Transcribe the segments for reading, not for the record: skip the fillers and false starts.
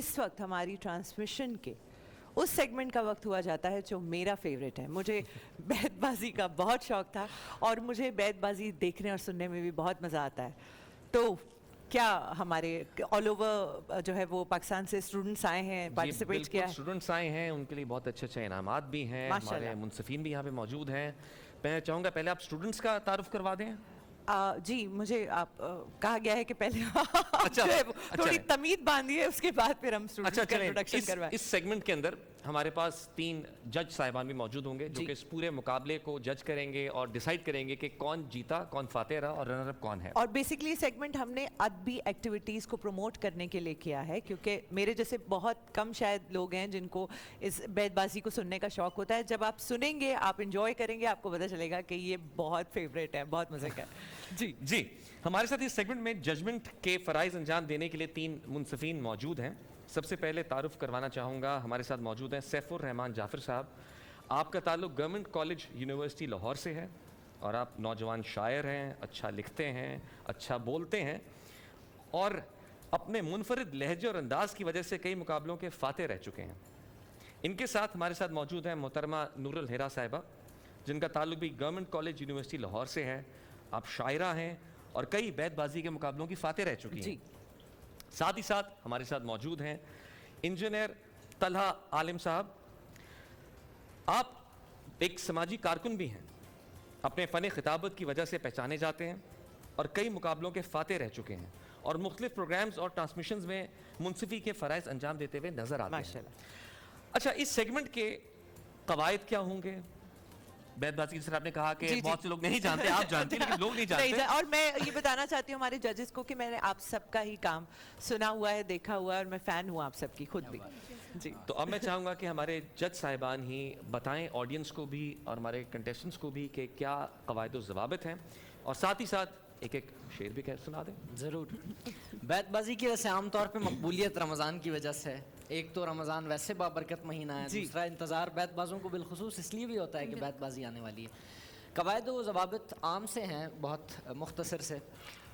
اس وقت ہماری ٹرانسمیشن کے اس سیگمنٹ کا وقت ہوا جاتا ہے جو میرا فیوریٹ ہے. مجھے بیت بازی کا بہت شوق تھا اور مجھے بیت بازی دیکھنے اور سننے میں بھی بہت مزہ آتا ہے. تو کیا ہمارے آل اوور جو ہے وہ پاکستان سے اسٹوڈنٹس آئے ہیں, پارٹیسپیٹ کیا ہے؟ اسٹوڈنٹس آئے ہیں, ان کے لیے بہت اچھے اچھے انعامات بھی ہیں, ہمارے منصفین بھی یہاں پہ موجود ہیں. میں چاہوں گا پہلے آپ اسٹوڈنٹس کا تعارف کروا دیں. جی مجھے آپ کہا گیا ہے کہ پہلے جو ہے تھوڑی تمید باندھیے, اس کے بعد پھر ہم اسٹوڈنٹس کا انٹروڈکشن کروائیں. اس سیگمنٹ کے اندر ہمارے پاس 3 جج صاحبان بھی موجود ہوں گے جو کہ اس پورے مقابلے کو جج کریں گے اور ڈیسائیڈ کریں گے کہ کون جیتا, کون فاتح رہا اور رنر اپ کون ہے. اور بیسکلی سیگمنٹ ہم نے ادبی ایکٹیویٹیز کو پروموٹ کرنے کے لیے کیا ہے, کیونکہ میرے جیسے بہت کم شاید لوگ ہیں جن کو اس بیت بازی کو سننے کا شوق ہوتا ہے. جب آپ سنیں گے, آپ انجوائے کریں گے, آپ کو پتہ چلے گا کہ یہ بہت فیوریٹ ہے, بہت مزے کا. جی ہمارے ساتھ اس سیگمنٹ میں ججمنٹ کے فرائض انجام دینے کے لیے 3 منصفین موجود ہیں. سب سے پہلے تعارف کروانا چاہوں گا, ہمارے ساتھ موجود ہیں سیف الرحمان جعفر صاحب. آپ کا تعلق گورنمنٹ کالج یونیورسٹی لاہور سے ہے اور آپ نوجوان شاعر ہیں, اچھا لکھتے ہیں, اچھا بولتے ہیں اور اپنے منفرد لہجے اور انداز کی وجہ سے کئی مقابلوں کے فاتح رہ چکے ہیں. ان کے ساتھ ہمارے ساتھ موجود ہیں محترمہ نور الہرا صاحبہ, جن کا تعلق بھی گورنمنٹ کالج یونیورسٹی لاہور سے ہے. آپ شاعرہ ہیں اور کئی بیت بازی کے مقابلوں کی فاتح رہ چکی ہیں. ساتھ ہی ساتھ ہمارے ساتھ موجود ہیں انجینئر طلحہ عالم صاحب. آپ ایک سماجی کارکن بھی ہیں, اپنے فن خطابت کی وجہ سے پہچانے جاتے ہیں اور کئی مقابلوں کے فاتح رہ چکے ہیں اور مختلف پروگرامز اور ٹرانسمیشنز میں منصفی کے فرائض انجام دیتے ہوئے نظر آتے ہیں. اچھا, اس سیگمنٹ کے قواعد کیا ہوں گے؟ بیت بازی کی طرح آپ نے کہا کہ بہت سے لوگ نہیں جانتے, آپ جانتے ہیں لیکن لوگ نہیں جانتے. اور میں یہ بتانا چاہتی ہوں ہمارے ججز کو کہ میں نے آپ سب کا ہی کام سنا ہوا ہے, دیکھا ہوا ہے اور میں فین ہوں آپ سب کی خود بھی. جی تو اب میں چاہوں گا کہ ہمارے جج صاحبان ہی بتائیں آڈینس کو بھی اور ہمارے کنٹیسٹنٹس کو بھی کہ کیا قواعد و ضوابط ہیں, اور ساتھ ہی ساتھ ایک ایک شعر بھی سنا دیں. ضرور. بیت بازی کی ویسے عام طور پہ مقبولیت رمضان کی وجہ سے, ایک تو رمضان ویسے بابرکت مہینہ ہے, دوسرا انتظار بیت بازوں کو بالخصوص اس لیے بھی ہوتا ہے کہ بیت بازی آنے والی ہے. قواعد و ضوابط عام سے ہیں, بہت مختصر سے.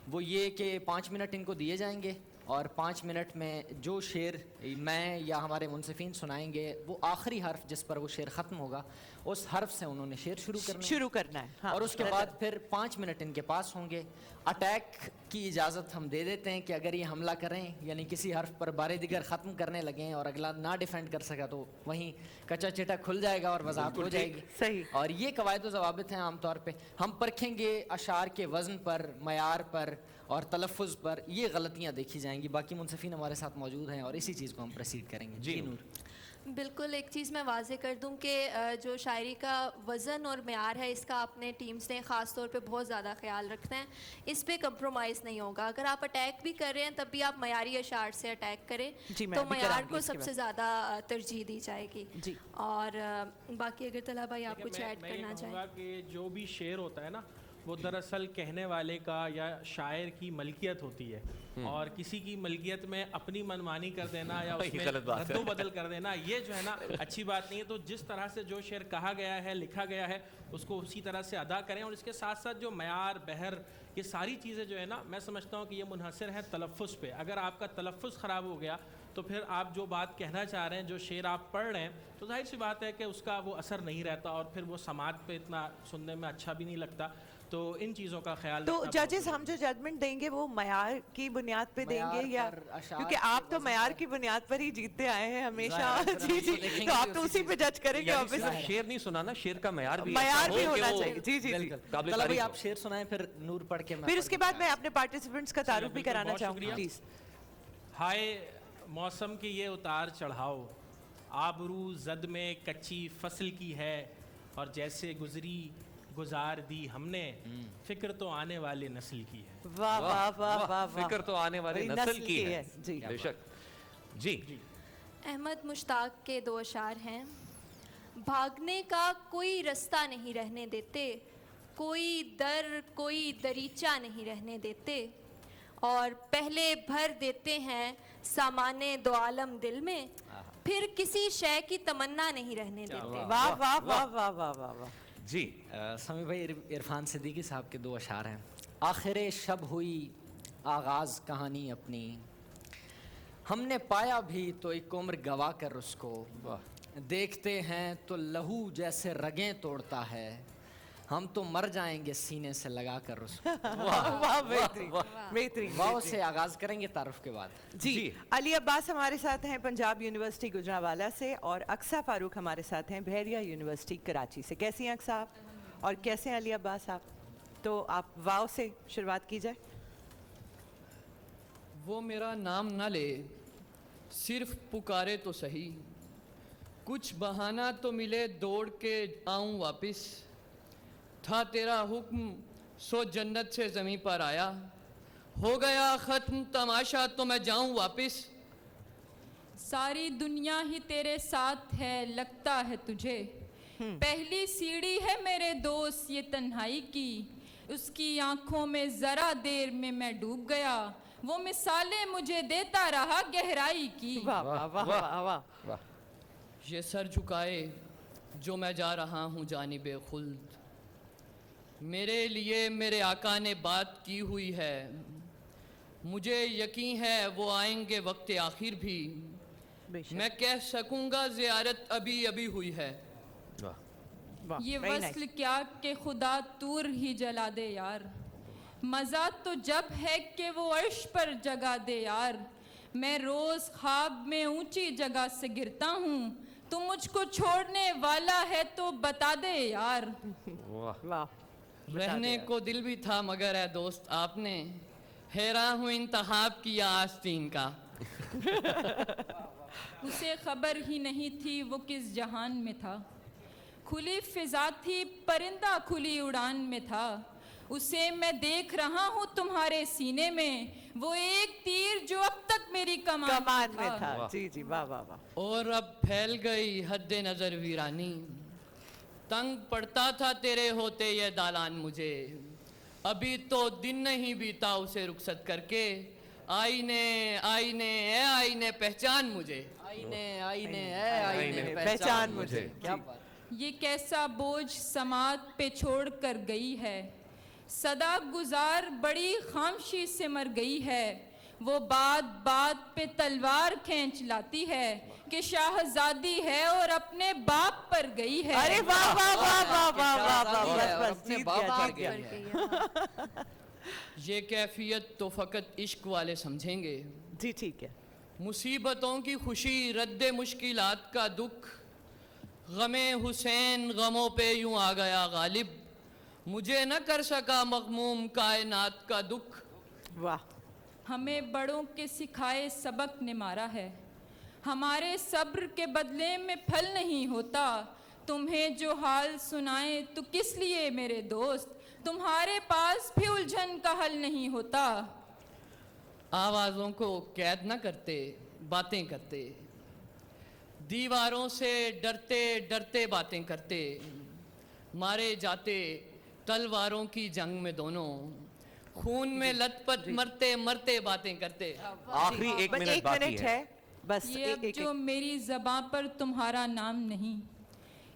وہ یہ کہ 5 منٹ ان کو دیے جائیں گے اور 5 منٹ میں جو شعر میں یا ہمارے منصفین سنائیں گے وہ آخری حرف جس پر وہ شعر ختم ہوگا اس حرف سے انہوں نے شعر شروع کرنا ہے. اور اس کے بعد پھر 5 منٹ ان کے پاس ہوں گے. اٹیک کی اجازت ہم دے دیتے ہیں کہ اگر یہ حملہ کریں, یعنی کسی حرف پر بارے دیگر ختم کرنے لگیں اور اگلا نہ ڈیفینڈ کر سکا, تو وہیں کچا چٹا کھل جائے گا اور وضاحت ہو جائے گی. صحیح. اور یہ قواعد و ضوابط ہیں. عام طور پہ ہم پرکھیں گے اشعار کے وزن پر, معیار پر اور تلفظ پر, یہ غلطیاں دیکھی جائیں گی. باقی منصفین ہمارے ساتھ موجود ہیں اور اسی چیز کو ہم پروسیڈ کریں گے. جی نور. بالکل, ایک چیز میں واضح کر دوں کہ جو شاعری کا وزن اور معیار ہے اس کا اپنے ٹیمز نے خاص طور پہ بہت زیادہ خیال رکھنا ہے. اس پہ کمپرومائز نہیں ہوگا. اگر آپ اٹیک بھی کر رہے ہیں تب بھی آپ معیاری اشعار سے اٹیک کریں تو معیار کو سب سے زیادہ ترجیح دی جائے گی. اور باقی اگر طلحہ بھائی آپ کچھ ایڈ کرنا چاہیں. میں کہ جو بھی شعر ہوتا ہے نا وہ دراصل کہنے والے کا یا شاعر کی ملکیت ہوتی ہے, اور کسی کی ملکیت میں اپنی منمانی کر دینا یا اس میں رد و بدل کر دینا یہ جو ہے نا اچھی بات نہیں ہے. تو جس طرح سے جو شعر کہا گیا ہے, لکھا گیا ہے, اس کو اسی طرح سے ادا کریں. اور اس کے ساتھ ساتھ جو معیار, بحر, یہ ساری چیزیں جو ہے نا میں سمجھتا ہوں کہ یہ منحصر ہے تلفظ پہ. اگر آپ کا تلفظ خراب ہو گیا تو پھر آپ جو بات کہنا چاہ رہے ہیں, جو شعر آپ پڑھ رہے ہیں, تو ظاہر سی بات ہے کہ اس کا وہ اثر نہیں رہتا اور پھر وہ سماعت پہ اتنا سننے میں اچھا بھی نہیں لگتا. تو ان چیزوں کا خیال. تو ججز ہم جو ججمنٹ دیں گے وہ معیار کی بنیاد پہ دیں گے یا, کیونکہ آپ تو معیار کی بنیاد پر ہی جیتتے آئے ہیں ہمیشہ. جی جی, تو آپ تو اسی پہ جج کریں گے. شعر نہیں سنانا, شعر کا معیار بھی ہونا چاہیے. جی جی جی, طلباء آپ شعر سنائیں پھر نور پڑھ کے. پھر اس کے بعد میں اپنے پارٹیسپینٹس کا تعارف بھی کرانا چاہوں گی پلیز. ہائے موسم کے یہ اتار چڑھاؤ, آبرو زد میں کچی فصل کی ہے, اور جیسے گزری گزار دی ہم نے, فکر تو آنے والے نسل کی ہے. واہ واہ واہ واہ, فکر تو آنے والے نسل کی ہے. جی بے شک. جی احمد مشتاق کے 2 اشعار ہیں. بھاگنے کا کوئی رستہ نہیں رہنے دیتے, کوئی در کوئی دریچہ نہیں رہنے دیتے, اور پہلے بھر دیتے ہیں سامان دو عالم دل میں, پھر کسی شے کی تمنا نہیں رہنے دیتے. واہ واہ واہ واہ واہ واہ. جی سمیع بھائی, عرفان صدیقی صاحب کے 2 اشعار ہیں. آخر شب ہوئی آغاز کہانی اپنی, ہم نے پایا بھی تو ایک عمر گوا کر اس کو، دیکھتے ہیں تو لہو جیسے رگیں توڑتا ہے، ہم تو مر جائیں گے سینے سے لگا کر اس کو۔ واہ بہترین بہترین واؤ سے آغاز کریں گے تعارف کے بعد۔ جی علی عباس ہمارے ساتھ ہیں پنجاب یونیورسٹی گجرانوالہ سے، اور اقصیٰ فاروق ہمارے ساتھ ہیں بحریہ یونیورسٹی کراچی سے۔ کیسی ہیں اقصیٰ آپ اور کیسے ہیں علی عباس آپ؟ تو آپ واؤ سے شروعات کی جائے۔ وہ میرا نام نہ لے صرف پکارے تو صحیح، کچھ بہانہ تو ملے دوڑ کے آؤں واپس، تھا تیرا حکم سو جنت سے زمیں پر آیا، ہو گیا ختم تماشا تو میں جاؤں واپس۔ ساری دنیا ہی تیرے ساتھ ہے لگتا ہے تجھے، پہلی سیڑھی ہے میرے دوست یہ تنہائی کی، اس کی آنکھوں میں ذرا دیر میں میں ڈوب گیا، وہ مثالیں مجھے دیتا رہا گہرائی کی۔ واہ واہ واہ واہ واہ۔ یہ سر جھکائے جو میں جا رہا ہوں جانب خلد، میرے لیے میرے آقا نے بات کی ہوئی ہے، مجھے یقین ہے وہ آئیں گے وقت آخر بھی، میں کہہ سکوں گا زیارت ابھی ابھی ہوئی ہے۔ یہ وصل کیا کہ خدا طور ہی جلا دے یار، مزہ تو جب ہے کہ وہ عرش پر جگا دے یار، میں روز خواب میں اونچی جگہ سے گرتا ہوں، تو مجھ کو چھوڑنے والا ہے تو بتا دے یار۔ واہ رہنے کو دل بھی تھا مگر اے دوست آپ نے، حیران ہوں انتخاب کیا آستین کا۔ اسے خبر ہی نہیں تھی وہ کس جہان میں تھا، کھلی فضا تھی پرندہ کھلی اڑان میں تھا، اسے میں دیکھ رہا ہوں تمہارے سینے میں، وہ ایک تیر جو اب تک میری کمان میں تھا۔ جی جی واہ واہ واہ۔ اور اب پھیل گئی حد نظر ویرانی، تنگ پڑتا تھا تیرے ہوتے یہ دالان مجھے، ابھی تو دن نہیں بیتا اسے رخصت کر کے، آئینے آئینے اے آئینے پہچان مجھے، آئینے آئینے اے آئینے پہچان مجھے۔ کیا بات۔ یہ کیسا بوجھ سماعت پہ چھوڑ کر گئی ہے، صدا گزار بڑی خاموشی سے مر گئی ہے، وہ بات بات پہ تلوار کھینچ لاتی ہے کہ شاہزادی ہے اور اپنے باپ پر گئی ہے۔ ارے واہ واہ واہ واہ واہ واہ واہ، بس بس اپنے جیت باپ گیا پر جیت گیا۔ گئی ہے۔ یہ کیفیت تو فقط عشق والے سمجھیں گے، جی ٹھیک ہے۔ مصیبتوں کی خوشی رد مشکلات کا دکھ، غم حسین غموں پہ یوں آ گیا غالب، مجھے نہ کر سکا مغموم کائنات کا دکھ۔ واہ ہمیں بڑوں کے سکھائے سبق نے مارا ہے، ہمارے صبر کے بدلے میں پھل نہیں ہوتا، تمہیں جو حال سنائیں تو کس لیے میرے دوست، تمہارے پاس بھی الجھن کا حل نہیں ہوتا۔ آوازوں کو قید نہ کرتے باتیں کرتے، دیواروں سے ڈرتے ڈرتے باتیں کرتے، مارے جاتے تلواروں کی جنگ میں دونوں، خون میں لت پت مرتے مرتے باتیں کرتے۔ آخری ایک بس منٹ ایک باقی منٹ ہے۔ ہے بس یہ اب ایک جو میری زباں پر تمہارا نام نہیں،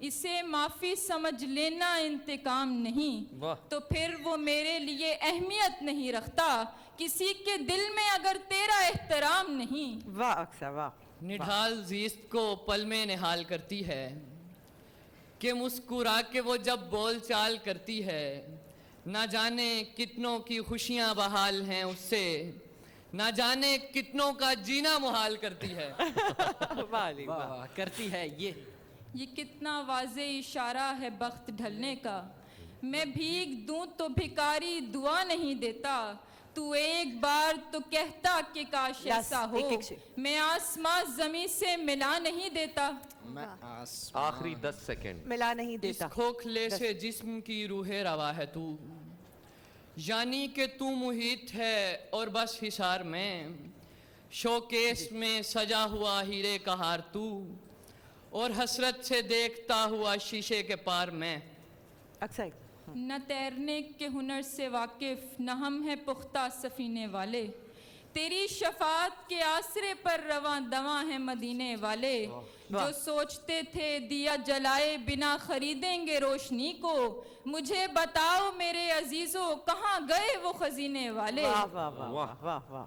اسے معافی سمجھ لینا انتقام نہیں، واہ۔ تو پھر وہ میرے لیے اہمیت نہیں رکھتا، کسی کے دل میں اگر تیرا احترام نہیں۔ واہ اقصیٰ واہ۔ نڈھال زیست کو پل میں نہال کرتی ہے کہ مسکرا کے وہ جب بول چال کرتی ہے، نہ جانے کتنوں کی خوشیاں بحال ہیں اس سے، نہ جانے کتنوں کا جینا محال کرتی ہے۔ واہ علی واہ واہ۔ واہ، کرتی ہے یہ۔ یہ کتنا واضح اشارہ ہے بخت ڈھلنے کا، میں بھیگ دوں تو بھکاری دعا نہیں دیتا، تو ایک بار تو کہتا کہ کاش ایسا ہو، میں آسمان زمین سے ملا نہیں دیتا۔ میں آخری 10 سیکنڈ۔ ملا نہیں اس دیتا۔ کھوکھلے سے جسم کی روح روا ہے تو، یعنی کہ تو محیط ہے اور بس حصار میں، شوکیس میں سجا ہوا ہیرے کا ہار تو، اور حسرت سے دیکھتا ہوا شیشے کے پار میں۔ اقصیٰ نہ تیرنے کے ہنر سے واقف نہ ہم ہیں پختہ سفینے والے، تیری شفاعت کے آسرے پر رواں دواں ہیں مدینے والے، جو سوچتے تھے دیا جلائے بنا خریدیں گے روشنی کو، مجھے بتاؤ میرے عزیزوں کہاں گئے وہ خزینے والے۔ واہ واہ واہ واہ واہ۔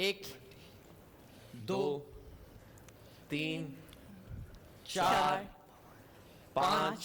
1 2 3 4 5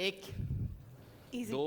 1 Easy. 2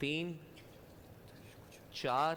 3 4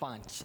5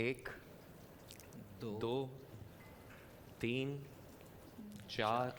1 2 3 4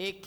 1